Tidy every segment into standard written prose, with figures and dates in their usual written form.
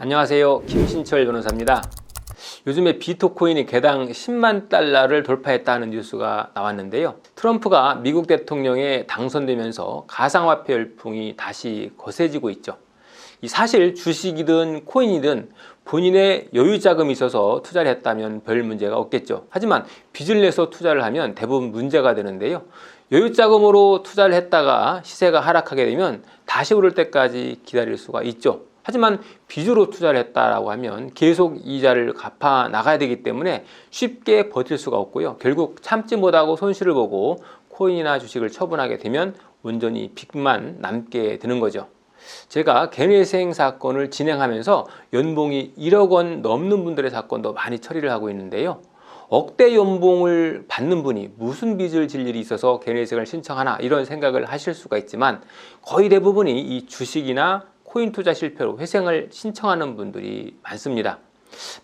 안녕하세요. 김신철 변호사입니다. 요즘에 비트코인이 개당 10만 달러를 돌파했다는 뉴스가 나왔는데요. 트럼프가 미국 대통령에 당선되면서 가상화폐 열풍이 다시 거세지고 있죠. 사실 주식이든 코인이든 본인의 여유 자금이 있어서 투자를 했다면 별 문제가 없겠죠. 하지만 빚을 내서 투자를 하면 대부분 문제가 되는데요. 여유 자금으로 투자를 했다가 시세가 하락하게 되면 다시 오를 때까지 기다릴 수가 있죠. 하지만 빚으로 투자를 했다라고 하면 계속 이자를 갚아 나가야 되기 때문에 쉽게 버틸 수가 없고요. 결국 참지 못하고 손실을 보고 코인이나 주식을 처분하게 되면 온전히 빚만 남게 되는 거죠. 제가 개뇌생 사건을 진행하면서 연봉이 1억 원 넘는 분들의 사건도 많이 처리를 하고 있는데요. 억대 연봉을 받는 분이 무슨 빚을 질 일이 있어서 개뇌생을 신청하나 이런 생각을 하실 수가 있지만 거의 대부분이 이 주식이나 코인 투자 실패로 회생을 신청하는 분들이 많습니다.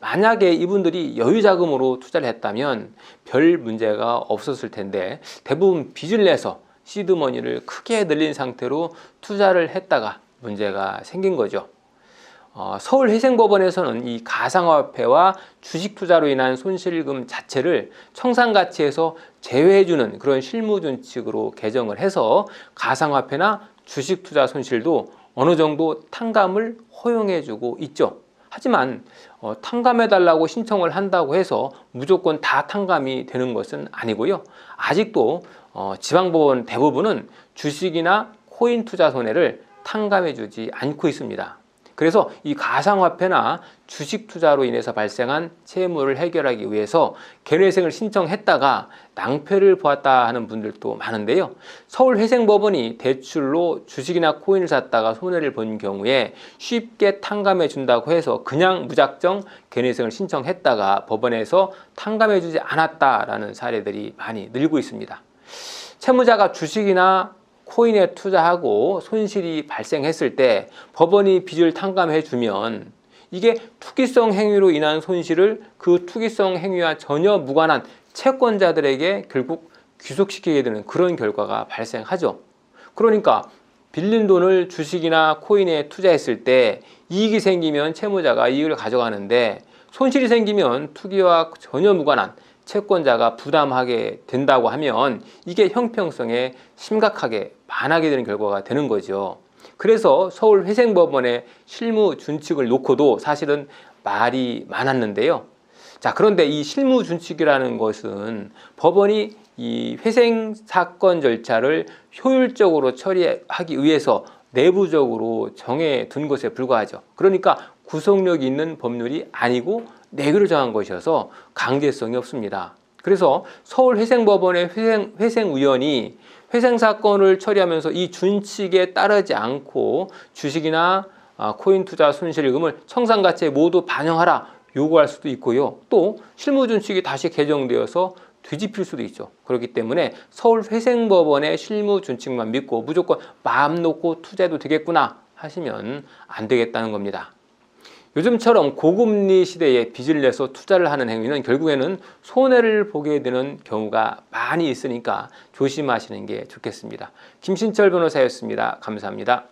만약에 이분들이 여유 자금으로 투자를 했다면 별 문제가 없었을 텐데 대부분 빚을 내서 시드머니를 크게 늘린 상태로 투자를 했다가 문제가 생긴 거죠. 서울회생법원에서는 이 가상화폐와 주식 투자로 인한 손실금 자체를 청산가치에서 제외해주는 그런 실무준칙으로 개정을 해서 가상화폐나 주식 투자 손실도 어느 정도 탕감을 허용해주고 있죠. 하지만 탕감해달라고 신청을 한다고 해서 무조건 다 탕감이 되는 것은 아니고요. 아직도 지방법원 대부분은 주식이나 코인 투자 손해를 탕감해주지 않고 있습니다. 그래서 이 가상화폐나 주식 투자로 인해서 발생한 채무를 해결하기 위해서 개뇌생을 신청했다가 낭패를 보았다 하는 분들도 많은데요. 서울회생법원이 대출로 주식이나 코인을 샀다가 손해를 본 경우에 쉽게 탕감해 준다고 해서 그냥 무작정 개뇌생을 신청했다가 법원에서 탕감해 주지 않았다라는 사례들이 많이 늘고 있습니다. 채무자가 주식이나 코인에 투자하고 손실이 발생했을 때 법원이 빚을 탕감해 주면 이게 투기성 행위로 인한 손실을 그 투기성 행위와 전혀 무관한 채권자들에게 결국 귀속시키게 되는 그런 결과가 발생하죠. 그러니까 빌린 돈을 주식이나 코인에 투자했을 때 이익이 생기면 채무자가 이익을 가져가는데 손실이 생기면 투기와 전혀 무관한 채권자가 부담하게 된다고 하면 이게 형평성에 심각하게 반하게 되는 결과가 되는 거죠. 그래서 서울회생법원의 실무준칙을 놓고도 사실은 말이 많았는데요. 자, 그런데 이 실무준칙이라는 것은 법원이 이 회생 사건 절차를 효율적으로 처리하기 위해서 내부적으로 정해 둔 것에 불과하죠. 그러니까 구속력이 있는 법률이 아니고 내규로 정한 것이어서 강제성이 없습니다. 그래서 서울회생법원의 회생위원이 회생사건을 처리하면서 이 준칙에 따르지 않고 주식이나 코인 투자 손실금을 청산가치에 모두 반영하라 요구할 수도 있고요. 또 실무준칙이 다시 개정되어서 뒤집힐 수도 있죠. 그렇기 때문에 서울회생법원의 실무준칙만 믿고 무조건 마음 놓고 투자해도 되겠구나 하시면 안 되겠다는 겁니다. 요즘처럼 고금리 시대에 빚을 내서 투자를 하는 행위는 결국에는 손해를 보게 되는 경우가 많이 있으니까 조심하시는 게 좋겠습니다. 김신철 변호사였습니다. 감사합니다.